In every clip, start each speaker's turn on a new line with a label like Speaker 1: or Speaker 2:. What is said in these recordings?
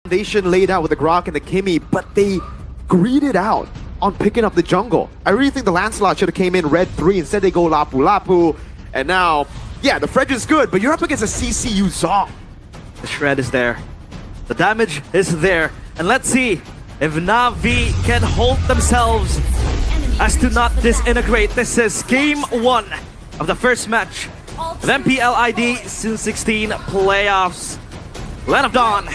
Speaker 1: foundation laid out with the Grok and the Kimmy, but they greeded out on picking up the jungle. I really think the Lancelot should have came in red 3. Instead they go Lapu Lapu. And now, yeah, the Fredrin's good, but you're up against a CCU Zong.
Speaker 2: The shred is there. The damage is there. And let's see if Navi can hold themselves as to not disintegrate. This is game 1 of the first match of MPLID S16 playoffs. Land of Dawn.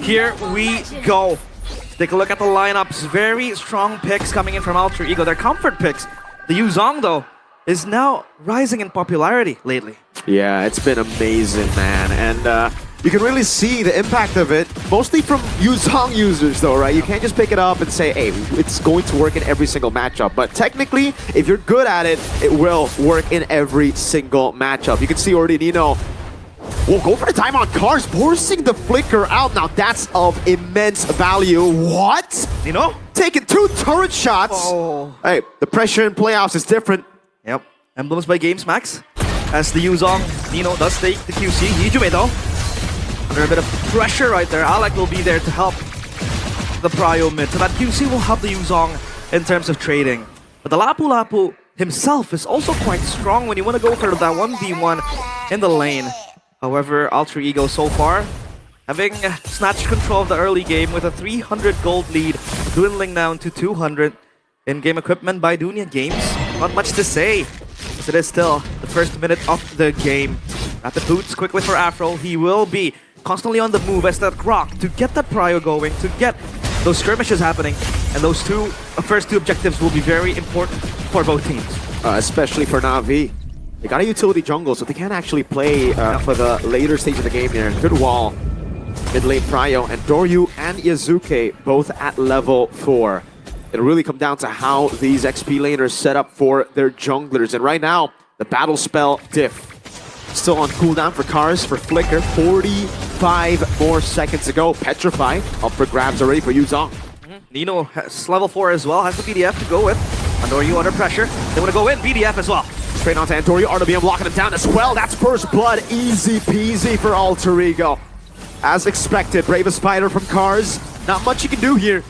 Speaker 2: Here we go. Let's take a look at the lineups. Very strong picks coming in from Alter Ego. They're comfort picks. The Yuzong, though, is now rising in popularity lately.
Speaker 1: Yeah, it's been amazing, man. And you can really see the impact of it, mostly from Yuzong users, though, right? You can't just pick it up and say, hey, it's going to work in every single matchup. But technically, if you're good at it, it will work in every single matchup. You can see already Nino will go for the time on cars, forcing the flicker out. Now that's of immense value. What?
Speaker 2: Nino?
Speaker 1: Taking 2 turret shots.
Speaker 2: Oh.
Speaker 1: Hey, the pressure in playoffs is different.
Speaker 2: Yep. Emblems by Games Max. As the Yuzong, Nino does take the QC. Hijume, though, under a bit of pressure right there. Alec will be there to help the Prio mid. So that QC will help the Yuzong in terms of trading. But the Lapu Lapu himself is also quite strong when you want to go for that 1v1 in the lane. However, Alter Ego so far having snatched control of the early game with a 300 gold lead, dwindling down to 200 in-game equipment by Dunya Games. Not much to say, as it is still the first minute of the game. At the boots quickly for Afro. He will be constantly on the move as that Grok to get that Prio going, to get those skirmishes happening. And those first two objectives will be very important for both teams.
Speaker 1: Especially for Navi. They got a utility jungle, so they can't actually play for the later stage of the game here. Good wall. Mid lane Prio and Doryu and Yazuke both at level 4. It'll really come down to how these XP laners set up for their junglers. And right now, the battle spell diff. Still on cooldown for Cars, for Flicker. 45 more seconds to go. Petrify up for grabs already for Yuzong.
Speaker 2: Nino has level 4 as well, has the BDF to go with. Andoryu under pressure. They want to go in, BDF as well.
Speaker 1: Straight onto Andoryu, RWM locking him down as well. That's first blood, easy peasy for Alter Ego. As expected, bravest fighter from Cars. Not much you can do here.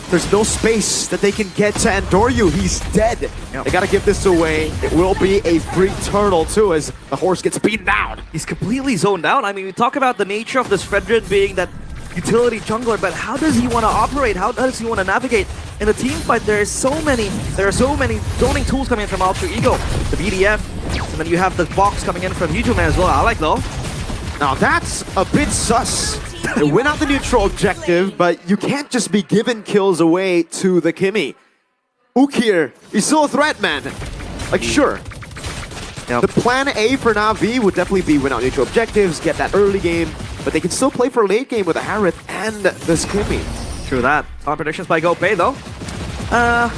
Speaker 1: There's no space that they can get to Andoryu. He's dead. Yep. They gotta give this away. It will be a free turtle too as the horse gets beaten down.
Speaker 2: He's completely zoned out. I mean, we talk about the nature of this Fredrin being that utility jungler, but how does he want to operate? How does he want to navigate? In a team fight, there are so many zoning tools coming in from Alter Ego. The BDF, and then you have the box coming in from Hijume as well. I like though.
Speaker 1: Now that's a bit sus. They win out the neutral objective, but you can't just be giving kills away to the Kimmy. Ukir, he's still a threat, man. Like, sure.
Speaker 2: Yep.
Speaker 1: The plan A for Navi would definitely be win out neutral objectives, get that early game, but they can still play for late game with a Harith and this Kimmy.
Speaker 2: True that. Solid predictions by GoPay though.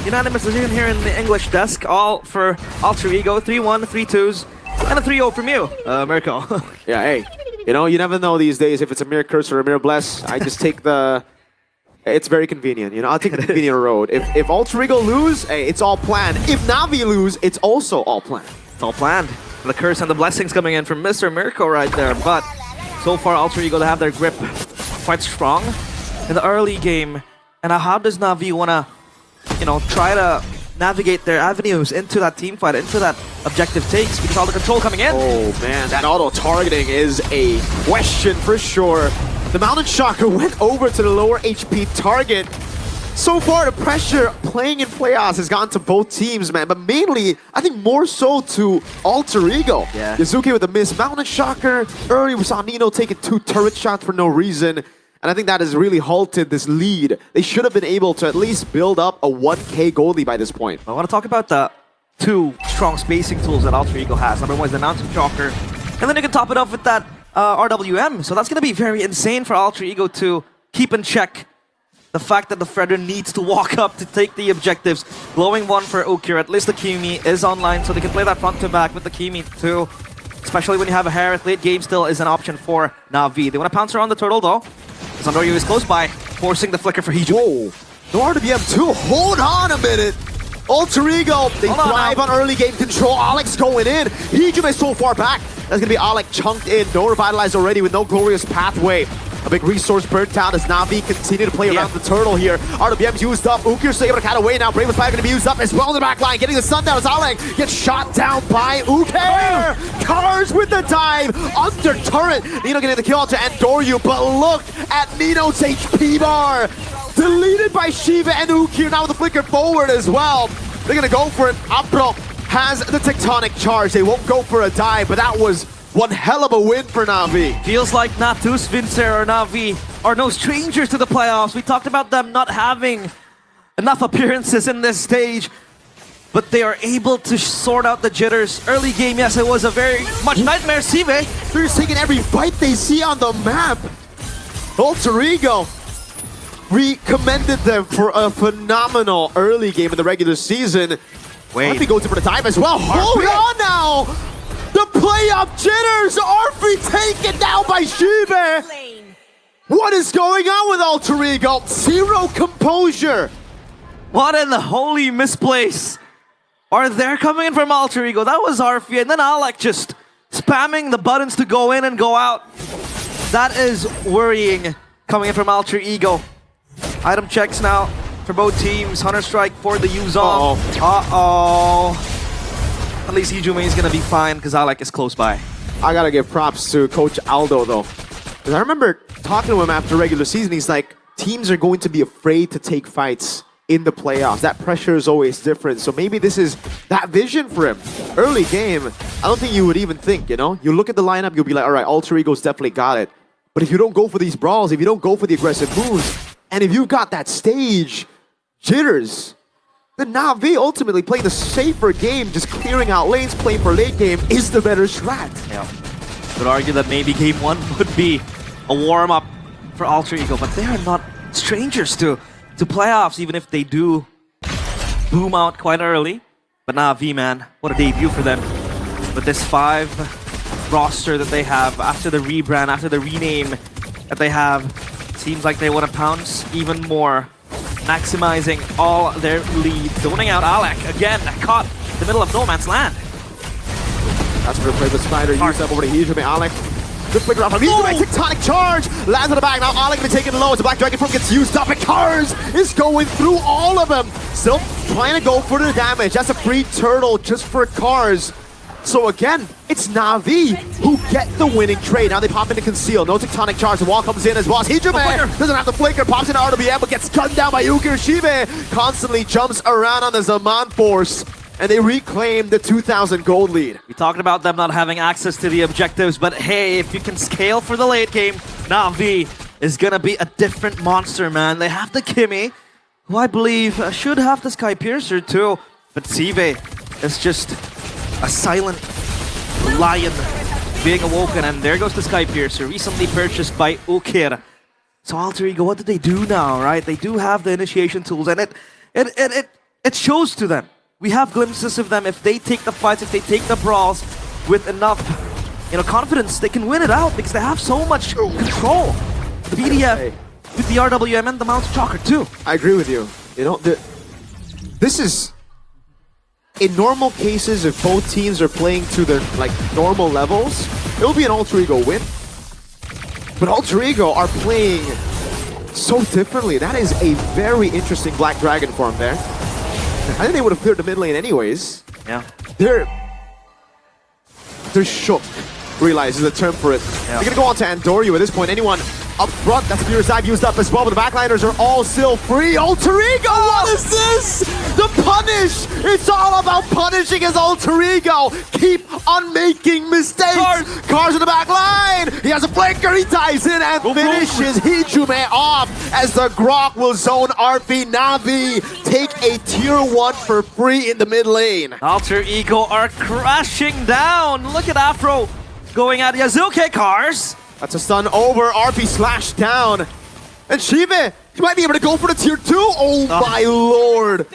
Speaker 2: Unanimous decision here in the English desk, all for Alter Ego. 3-1, 3-2s, and a 3-0 from you, Mirko.
Speaker 1: Yeah, hey. You know, you never know these days if it's a mere curse or a mere bless. I just take the... It's very convenient, you know? I'll take the convenient road. If Alter Ego lose, hey, it's all planned. If Navi lose, it's also all planned.
Speaker 2: It's all planned. The curse and the blessings coming in from Mr. Mirko right there. But so far, Alter Ego, they have their grip quite strong in the early game. And how does Navi want to, you know, try to navigate their avenues into that team fight, into that objective takes, because all the control coming in.
Speaker 1: Oh man, that auto-targeting is a question for sure. The Mountain Shocker went over to the lower HP target. So far, the pressure playing in playoffs has gone to both teams, man, but mainly, I think more so to Alter Ego.
Speaker 2: Yeah.
Speaker 1: Yazuki with the miss. Mountain Shocker, early we saw Nino taking 2 turret shots for no reason. And I think that has really halted this lead. They should have been able to at least build up a 1k gold lead by this point.
Speaker 2: I want to talk about the 2 strong spacing tools that Alter Ego has. Number 1 is the Mountain Shocker, and then you can top it off with that RWM. So that's going to be very insane for Alter Ego to keep in check the fact that the Fredrin needs to walk up to take the objectives. Glowing 1 for Ukir. At least the Kimi is online, so they can play that front to back with the Kimi too. Especially when you have a Harith, late game still is an option for Navi. They want to pounce around the turtle though. Andoryu is close by, forcing the flicker for Hijume.
Speaker 1: Whoa, no RWM too. Hold on a minute. Alter Ego, they thrive on early game control. Alex going in. Hijume is so far back. That's going to be Alec chunked in. No revitalize already with no glorious pathway. A big resource burnt down as Navi continue to play around the turtle here. RWM's used up. Ukir still able to cut away now. Brave Fire going to be used up as well in the back line. Getting the sundown as Alec gets shot down by Ukir. Cars with the dive under turret. Nino getting the kill onto Andoryu, but look at Nino's HP bar. Deleted by Shiva and Ukir now with the flicker forward as well. They're going to go for it. Apro has the tectonic charge. They won't go for a dive, but that was one hell of a win for Navi.
Speaker 2: Feels like Natus, Vincer, or Navi are no strangers to the playoffs. We talked about them not having enough appearances in this stage, but they are able to sort out the jitters. Early game, yes, it was a very much nightmare Sive.
Speaker 1: They're just taking every fight they see on the map. Alter Ego, we commended them for a phenomenal early game in the regular season.
Speaker 2: Wait.
Speaker 1: Arfi goes in for the time as well. Hold on now! The playoff jitters! Arfi taken down by Shiva! What is going on with Alter Ego? Zero composure!
Speaker 2: What in the holy misplace are there coming in from Alter Ego? That was Arfi, and then Alec just spamming the buttons to go in and go out. That is worrying coming in from Alter Ego. Item checks now for both teams. Hunter Strike for the Yuzong. At least Hijume is gonna be fine because Alec is close by.
Speaker 1: I gotta give props to Coach Aldo though. Because I remember talking to him after regular season, he's like, teams are going to be afraid to take fights in the playoffs. That pressure is always different. So maybe this is that vision for him. Early game, I don't think you would even think, you know? You look at the lineup, you'll be like, all right, Alter Ego's definitely got it. But if you don't go for these brawls, if you don't go for the aggressive moves, and if you've got that stage jitters, then Navi ultimately playing the safer game, just clearing out lanes, playing for late game, is the better strat.
Speaker 2: Yeah. Could argue that maybe game one would be a warm-up for Alter Ego, but they are not strangers to playoffs, even if they do boom out quite early. But Navi, man, what a debut for them. With this 5 roster that they have after the rebrand, after the rename that they have, seems like they want to pounce even more, maximizing all their lead. Zoning out Alec again, caught in the middle of no man's land.
Speaker 1: That's for the play with Spider. Use up over to Hijume. Alec. Good flicker off from Hijume. Tectonic charge. Lands on the back. Now Alec gonna be taken low as the Black Dragon Form gets used up. And Cars is going through all of them. Still trying to go for the damage. That's a free turtle just for Cars. So again, it's Navi who get the winning trade. Now they pop into conceal. No tectonic charge. The wall comes in as well. Hijume doesn't have the flicker. Pops into RWM, but gets gunned down by Ukir. Shiva constantly jumps around on the Zaman Force. And they reclaim the 2,000 gold lead.
Speaker 2: We talked about them not having access to the objectives, but hey, if you can scale for the late game, Navi is gonna be a different monster, man. They have the Kimmy, who I believe should have the Sky Piercer too, but Sive is just a silent lion being awoken, and there goes the Sky Piercer, recently purchased by Ukir. So Alter Ego, what do they do now, right? They do have the initiation tools, and it shows to them. We have glimpses of them. If they take the fights, if they take the brawls with enough, confidence, they can win it out because they have so much control. The BDF with the RWM and the Mount Chalker too.
Speaker 1: I agree with you. This is, in normal cases, if both teams are playing to their normal levels, it will be an Alter Ego win. But Alter Ego are playing so differently. That is a very interesting Black Dragon form there. I think they would have cleared the mid lane anyways.
Speaker 2: Yeah.
Speaker 1: They're shook. Realize is the term for it.
Speaker 2: Yeah.
Speaker 1: They're gonna go on to Andoryu at this point. Anyone up front, that's Fear's Dive used up as well, but the backliners are all still free. Alter Ego, what is this? The punish! It's all about punishing his Alter Ego. Keep on making mistakes. Cars in the back line. He has a flanker, he dives in and finishes Hijume off as the Grok will zone RP. Navi take a tier 1 for free in the mid lane.
Speaker 2: Alter Ego are crashing down. Look at Afro going at Yazuke. Cars.
Speaker 1: That's a stun over. RP slashed down. And Shiva, he might be able to go for the tier 2. Oh my lord.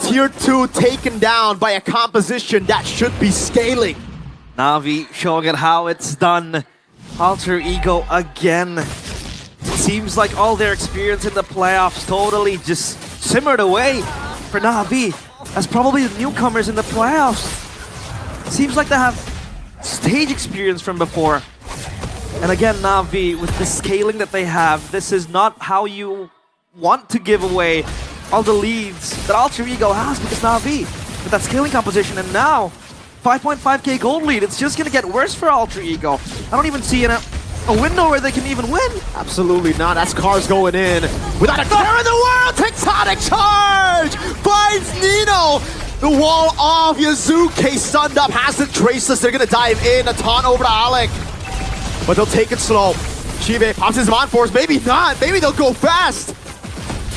Speaker 1: Tier 2 taken down by a composition that should be scaling.
Speaker 2: Navi showing it how it's done. Alter Ego again. It seems like all their experience in the playoffs totally just simmered away for Navi as probably the newcomers in the playoffs. Seems like they have stage experience from before. And again, Navi, with the scaling that they have, this is not how you want to give away all the leads that Alter Ego has, because Navi, with that scaling composition, and now 5.5k gold lead, it's just gonna get worse for Alter Ego. I don't even see a window where they can even win.
Speaker 1: Absolutely not. That's Cars going in without a care in the world. Tectonic charge finds Nino. The wall off. Yazuke stunned up, has the traceless. They're gonna dive in. A taunt over to Alec, but they'll take it slow. Chibe pops his Mon Force. Maybe not. Maybe they'll go fast.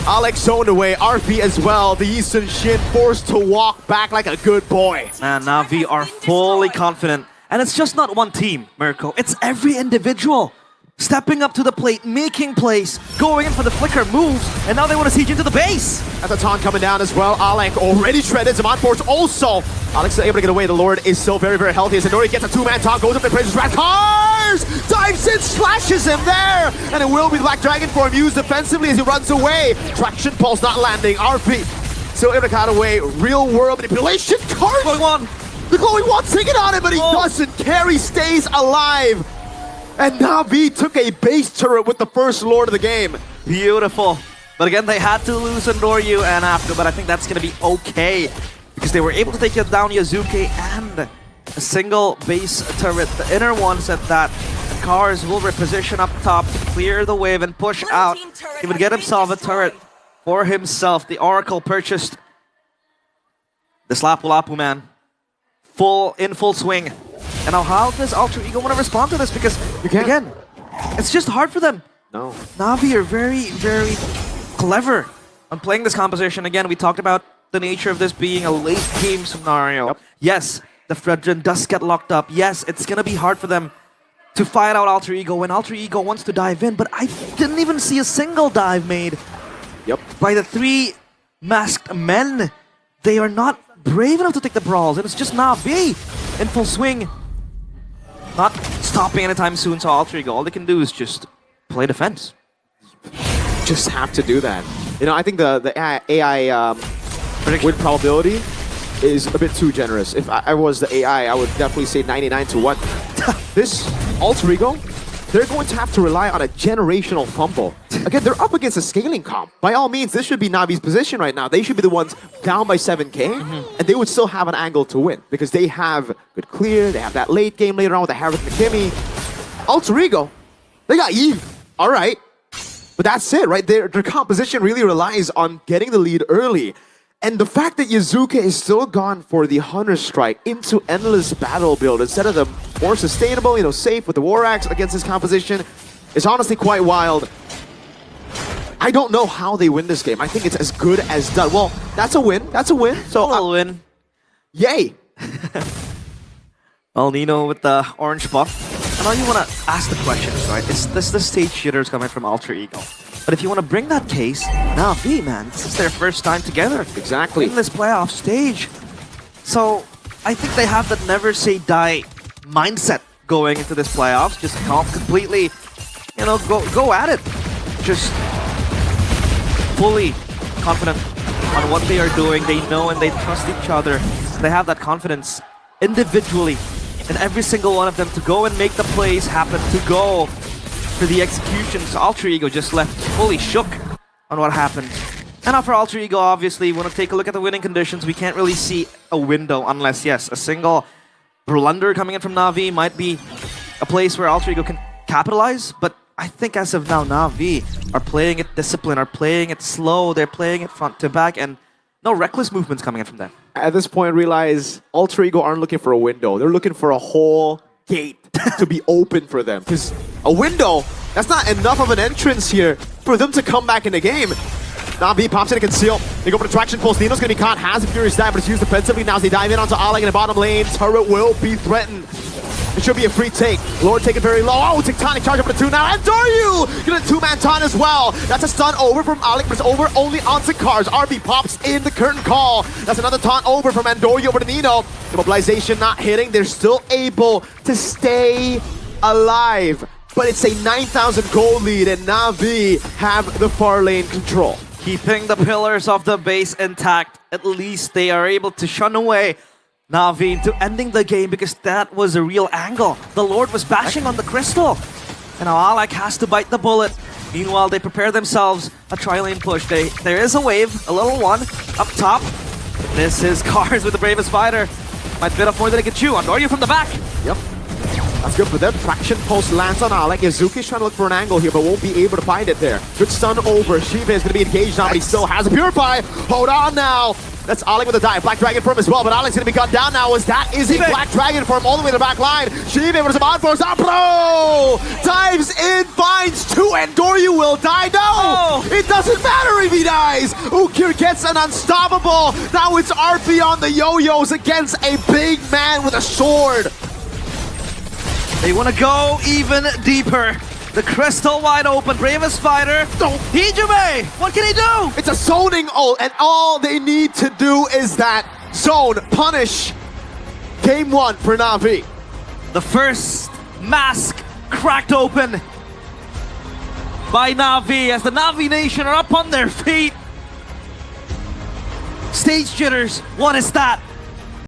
Speaker 1: Alex zoned away. RP as well. The Eastern Shin forced to walk back like a good boy.
Speaker 2: Man, Navi are fully confident. And it's just not one team, Mirko. It's every individual stepping up to the plate, making plays, going in for the flicker moves, and now they want to siege into the base.
Speaker 1: That's a taunt coming down as well. Alec already shredded. Zaman Force also. Alex is able to get away. The Lord is still very, very healthy. As Nori gets a two-man taunt, goes up and praises Rat Cars! Dives in, slashes him there! And it will be Black Dragon form used defensively as he runs away. Traction Pulse not landing. RP still able to cut away. Real world manipulation. Cars!
Speaker 2: Going on.
Speaker 1: The glowing wand's taking on him, but he doesn't care. He stays alive. And Navi took a base turret with the first Lord of the game.
Speaker 2: Beautiful. But again, they had to lose Noryu and after, but I think that's going to be okay. Because they were able to take down Yazuke and a single base turret. The inner one said that Cars will reposition up top to clear the wave and push out. He would get himself a turret for himself. The Oracle purchased the Slapu-Lapu, man. In full swing. And now how does Alter Ego want to respond to this? Because, again, it's just hard for them.
Speaker 1: No. Navi
Speaker 2: are very, very clever on playing this composition. Again, we talked about the nature of this being a late game scenario.
Speaker 1: Yep.
Speaker 2: Yes, the Fredrin does get locked up. Yes, it's going to be hard for them to fight out Alter Ego when Alter Ego wants to dive in. But I didn't even see a single dive made by the three masked men. They are not brave enough to take the brawls, and it's just Navi in full swing. Not stopping anytime soon, so Alter Ego, all they can do is just play defense.
Speaker 1: Just have to do that. You know, I think the AI win probability is a bit too generous. If I was the AI, I would definitely say 99 to 1. This Alter Ego, they're going to have to rely on a generational fumble. Again, they're up against a scaling comp. By all means, this should be Navi's position right now. They should be the ones down by 7k, and they would still have an angle to win because they have good clear, they have that late game later on with the Harris McKimmy. Alter Ego, they got Eve, all right. But that's it, right? Their composition really relies on getting the lead early. And the fact that Yazuke is still gone for the Hunter Strike into Endless Battle build instead of the more sustainable, you know, safe with the War Axe against his composition is honestly quite wild. I don't know how they win this game. I think it's as good as done. Well, that's a win. That's a win. So
Speaker 2: I'll win.
Speaker 1: Yay.
Speaker 2: Well, Nino with the orange buff. I know you want to ask the questions, right? Is this the stage jitters coming from Alter Ego? But if you want to bring that case, Navi, man, this is their first time together.
Speaker 1: Exactly.
Speaker 2: In this playoff stage. So I think they have that never say die mindset going into this playoffs. Just completely, you know, go at it. Just fully confident on what they are doing. They know and they trust each other. They have that confidence individually in every single one of them to go and make the plays happen, to go for the executions. Alter Ego just left fully shook on what happened. And now for Alter Ego, obviously, we want to take a look at the winning conditions. We can't really see a window unless, yes, a single blunder coming in from Navi might be a place where Alter Ego can capitalize. But I think as of now, Navi are playing it disciplined, are playing it slow, they're playing it front to back, and no reckless movements coming in from them.
Speaker 1: At this point, realize Alter Ego aren't looking for a window. They're looking for a whole gate to be open for them. Because a window, that's not enough of an entrance here for them to come back in the game. Navi pops in and conceal. They go for the traction pulse. Nino's gonna be caught, has a furious dive, but it's used defensively now as they dive in onto Alec in the bottom lane. Turret will be threatened. It should be a free take. Lord take it very low. Oh, Tectonic charge up to 2 now. And Doryu get a two-man taunt as well. That's a stun over from Alec, but it's over only onto Cars. RB pops in the curtain call. That's another taunt over from Andoryu over to Nino. The mobilization not hitting. They're still able to stay alive. But it's a 9,000 gold lead, and Navi have the far lane control.
Speaker 2: Keeping the pillars of the base intact. At least they are able to shun away Navi into ending the game because that was a real angle. The Lord was bashing on the crystal. And now Alec has to bite the bullet. Meanwhile, they prepare themselves a tri-lane push. There is a wave, a little one, up top. This is Cars with the bravest fighter. Might bit off more than they can chew on. Doryu from the back.
Speaker 1: Yep. That's good for them. Traction pulse lands on Alec. Yazuki's trying to look for an angle here, but won't be able to find it there. Good stun over. Shiva is going to be engaged now, but he still has a Purify. Hold on now. That's Alec with a dive. Black Dragon form as well, but Alec's going to be gunned down now as that is a Black Dragon form all the way to the back line. Shiva with some on force. Pro dives in, finds two, and Doryu will die. No! It doesn't matter if he dies. Ukir gets an unstoppable. Now it's RP on the yo-yos against a big man with a sword.
Speaker 2: They want to go even deeper. The crystal wide open, bravest fighter. Hijume, what can he do?
Speaker 1: It's a zoning ult, and all they need to do is that zone punish. Game 1 for Navi.
Speaker 2: The first mask cracked open by Navi as the Navi Nation are up on their feet. Stage jitters, what is that?